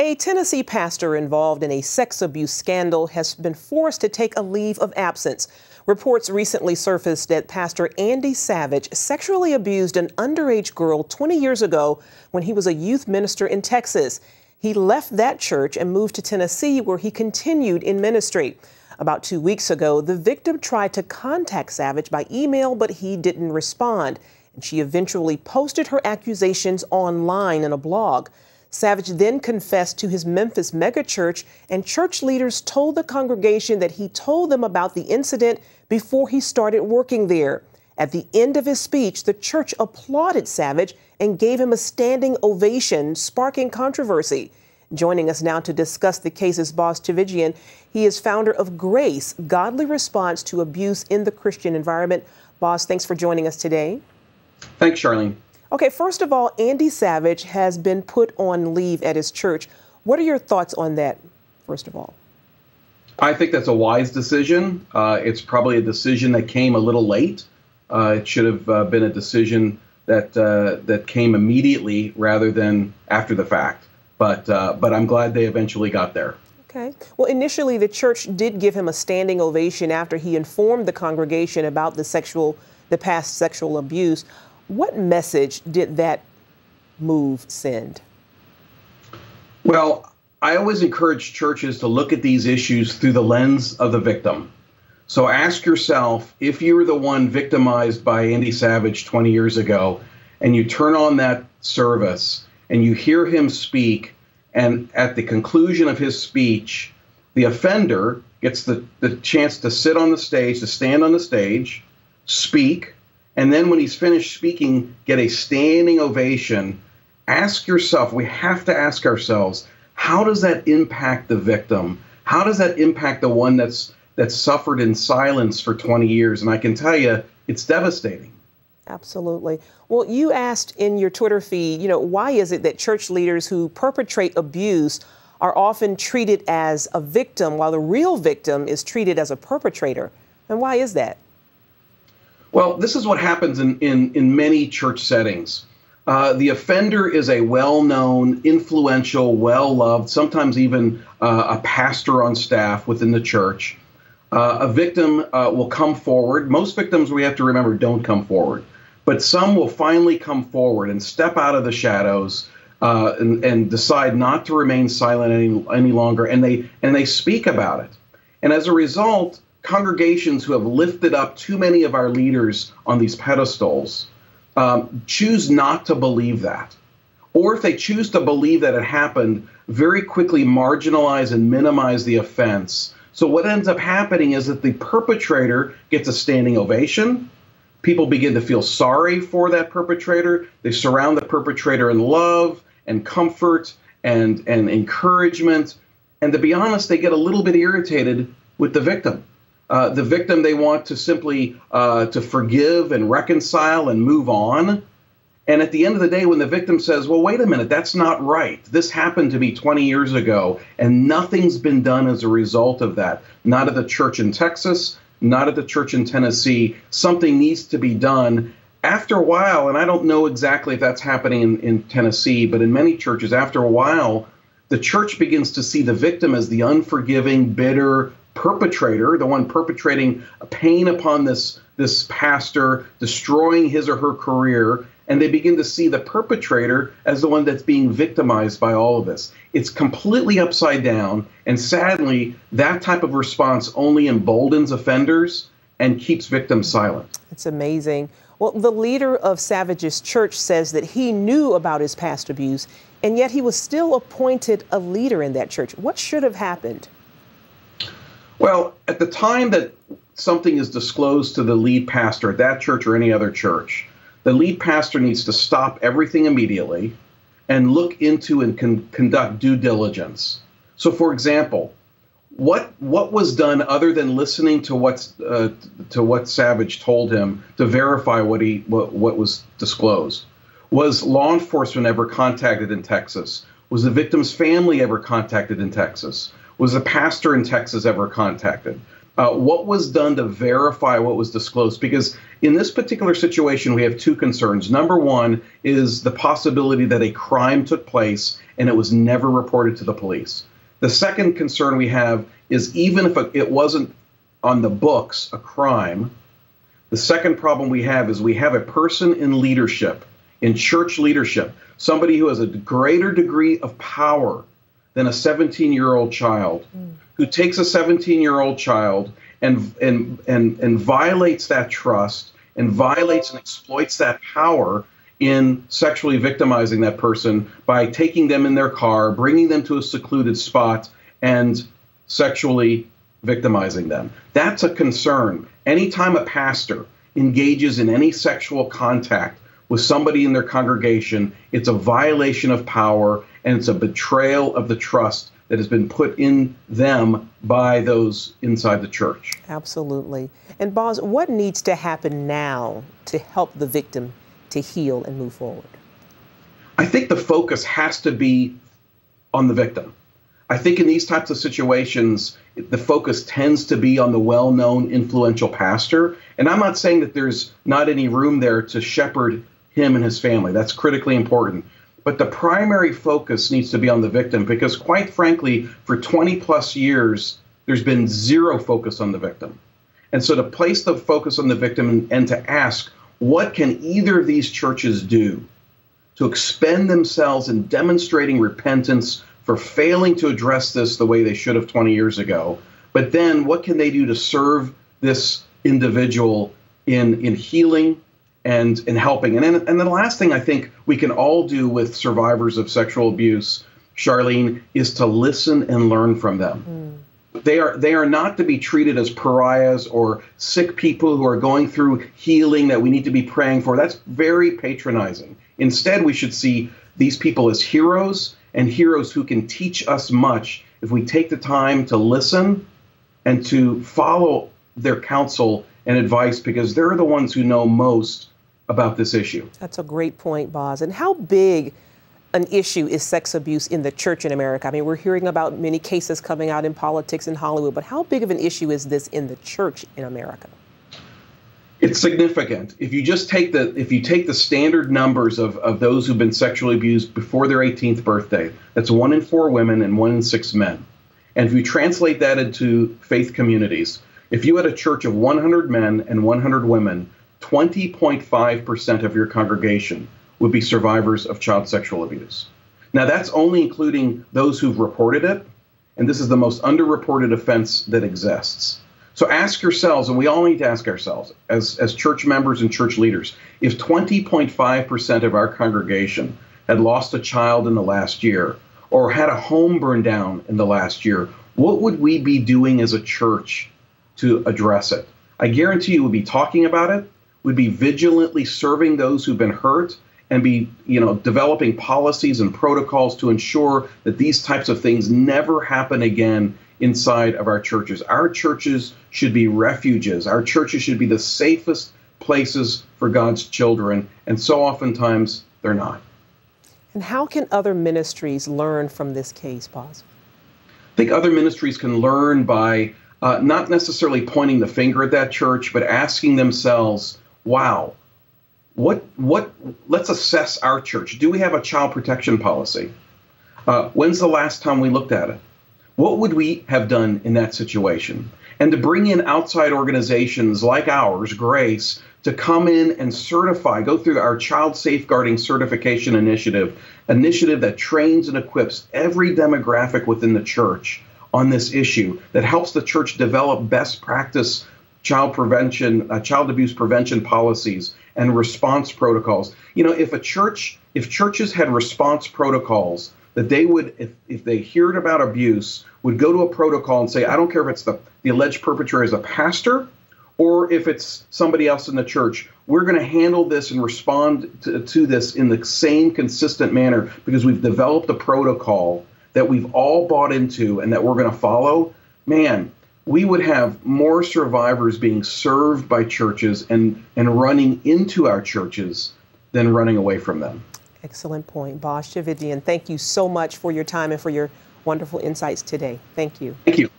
A Tennessee pastor involved in a sex abuse scandal has been forced to take a leave of absence. Reports recently surfaced that Pastor Andy Savage sexually abused an underage girl 20 years ago when he was a youth minister in Texas. He left that church and moved to Tennessee, where he continued in ministry. About 2 weeks ago, the victim tried to contact Savage by email, but he didn't respond. And she eventually posted her accusations online in a blog. Savage then confessed to his Memphis megachurch, and church leaders told the congregation that he told them about the incident before he started working there. At the end of his speech, the church applauded Savage and gave him a standing ovation, sparking controversy. Joining us now to discuss the case is Boss Tavigian. He is founder of Grace, Godly Response to Abuse in the Christian Environment. Boss, thanks for joining us today. Thanks, Charlene. Okay, first of all, Andy Savage has been put on leave at his church. What are your thoughts on that, first of all? I think that's a wise decision. It's probably a decision that came a little late. It should have been a decision that came immediately rather than after the fact. But I'm glad they eventually got there. Okay. Well, initially, the church did give him a standing ovation after he informed the congregation about the past sexual abuse. What message did that move send? Well, I always encourage churches to look at these issues through the lens of the victim. So ask yourself, if you were the one victimized by Andy Savage 20 years ago, and you turn on that service and you hear him speak, and at the conclusion of his speech, the offender gets the chance to sit on the stage, to stand on the stage, speak, and then when he's finished speaking, get a standing ovation. Ask yourself, we have to ask ourselves, how does that impact the victim? How does that impact the one that's suffered in silence for 20 years? And I can tell you, it's devastating. Absolutely. Well, you asked in your Twitter feed, why is it that church leaders who perpetrate abuse are often treated as a victim while the real victim is treated as a perpetrator? And why is that? Well, this is what happens in many church settings. The offender is a well-known, influential, well-loved, sometimes even a pastor on staff within the church. A victim will come forward. Most victims, we have to remember, don't come forward. But some will finally come forward and step out of the shadows and decide not to remain silent any longer, and they speak about it. And as a result, congregations who have lifted up too many of our leaders on these pedestals choose not to believe that. Or if they choose to believe that it happened, very quickly marginalize and minimize the offense. So what ends up happening is that the perpetrator gets a standing ovation. People begin to feel sorry for that perpetrator. They surround the perpetrator in love and comfort and encouragement. And to be honest, they get a little bit irritated with the victim. The victim, they want to simply to forgive and reconcile and move on. And at the end of the day, when the victim says, well, wait a minute, that's not right. This happened to me 20 years ago, and nothing's been done as a result of that. Not at the church in Texas, not at the church in Tennessee. Something needs to be done. After a while, and I don't know exactly if that's happening in Tennessee, but in many churches, after a while, the church begins to see the victim as the unforgiving, bitter perpetrator, the one perpetrating pain upon this pastor, destroying his or her career, and they begin to see the perpetrator as the one that's being victimized by all of this. It's completely upside down, and sadly, that type of response only emboldens offenders and keeps victims silent. It's amazing. Well, the leader of Savage's church says that he knew about his past abuse, and yet he was still appointed a leader in that church. What should have happened? Well, at the time that something is disclosed to the lead pastor at that church or any other church, the lead pastor needs to stop everything immediately and look into and conduct due diligence. So, for example, what was done other than listening to what Savage told him to verify what was disclosed? Was law enforcement ever contacted in Texas? Was the victim's family ever contacted in Texas? Was the pastor in Texas ever contacted? What was done to verify what was disclosed? Because in this particular situation, we have two concerns. Number one is the possibility that a crime took place and it was never reported to the police. The second concern we have is even if it wasn't on the books a crime, the second problem we have is we have a person in leadership, in church leadership, somebody who has a greater degree of power than a 17-year-old child, who takes a 17-year-old child and violates that trust and violates and exploits that power in sexually victimizing that person by taking them in their car, bringing them to a secluded spot, and sexually victimizing them. That's a concern. Anytime a pastor engages in any sexual contact with somebody in their congregation, it's a violation of power and it's a betrayal of the trust that has been put in them by those inside the church. Absolutely. And Boz, what needs to happen now to help the victim to heal and move forward? I think the focus has to be on the victim. I think in these types of situations, the focus tends to be on the well-known, influential pastor. And I'm not saying that there's not any room there to shepherd him and his family. That's critically important. But the primary focus needs to be on the victim because, quite frankly, for 20 plus years, there's been zero focus on the victim. And so to place the focus on the victim and to ask, what can either of these churches do to expend themselves in demonstrating repentance for failing to address this the way they should have 20 years ago? But then what can they do to serve this individual in healing and in helping? And then the last thing I think we can all do with survivors of sexual abuse, Charlene, is to listen and learn from them. They are not to be treated as pariahs or sick people who are going through healing that we need to be praying for. That's very patronizing. Instead, we should see these people as heroes, and heroes who can teach us much if we take the time to listen and to follow their counsel and advice, because they're the ones who know most about this issue. That's a great point, Boz. And how big an issue is sex abuse in the church in America? I mean, we're hearing about many cases coming out in politics in Hollywood, but how big of an issue is this in the church in America? It's significant. If you take the standard numbers of those who've been sexually abused before their 18th birthday, that's 1 in 4 women and 1 in 6 men. And if you translate that into faith communities, if you had a church of 100 men and 100 women, 20.5% of your congregation would be survivors of child sexual abuse. Now, that's only including those who've reported it, and this is the most underreported offense that exists. So ask yourselves, and we all need to ask ourselves, as church members and church leaders, if 20.5% of our congregation had lost a child in the last year, or had a home burned down in the last year, what would we be doing as a church to address it? I guarantee you we'd be talking about it, we'd be vigilantly serving those who've been hurt, and be, developing policies and protocols to ensure that these types of things never happen again inside of our churches. Our churches should be refuges. Our churches should be the safest places for God's children, and so oftentimes they're not. And how can other ministries learn from this case, Boz? I think other ministries can learn by not necessarily pointing the finger at that church, but asking themselves, wow, let's assess our church. Do we have a child protection policy? When's the last time we looked at it? What would we have done in that situation? And to bring in outside organizations like ours, Grace, to come in and certify, go through our child safeguarding certification initiative that trains and equips every demographic within the church on this issue, that helps the church develop best practice child abuse prevention policies and response protocols. If churches had response protocols that they would, if they heard about abuse, would go to a protocol and say, I don't care if it's the alleged perpetrator is a pastor or if it's somebody else in the church, we're going to handle this and respond to this in the same consistent manner because we've developed a protocol that we've all bought into and that we're going to follow. Man, we would have more survivors being served by churches and running into our churches than running away from them. Excellent point. Boz Tchividjian, thank you so much for your time and for your wonderful insights today. Thank you. Thank you.